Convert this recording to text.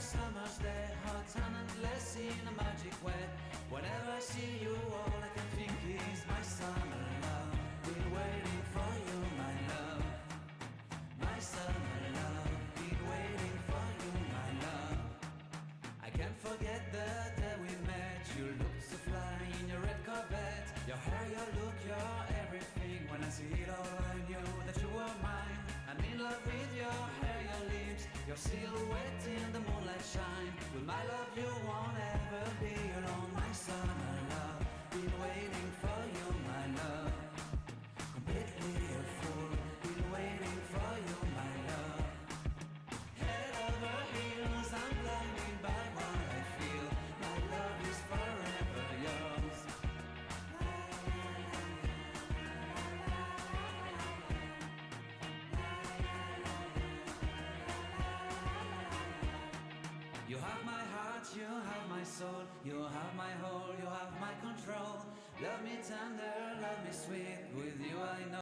summer's day, hot and endless in a magic way. Whenever I see you, all I can think is my summer love. Been waiting for you, my love. My summer love. Been waiting for you, my love. I can't forget the day we met. You looked so fly in your red Corvette. Your hair, your look, your everything. When I see it all, I knew that you were mine. I'm in love with your hair, your lips, your silhouette in the moonlight shine. With my love you won't ever be alone. My summer love, been waiting for you, my love. Completely a fool, been waiting for you, my love. Head over heels, I'm blinded by what I feel. My love is forever yours. You have my heart, you have my soul, you have my whole, you have my control. Love me tender, love me sweet, with you I know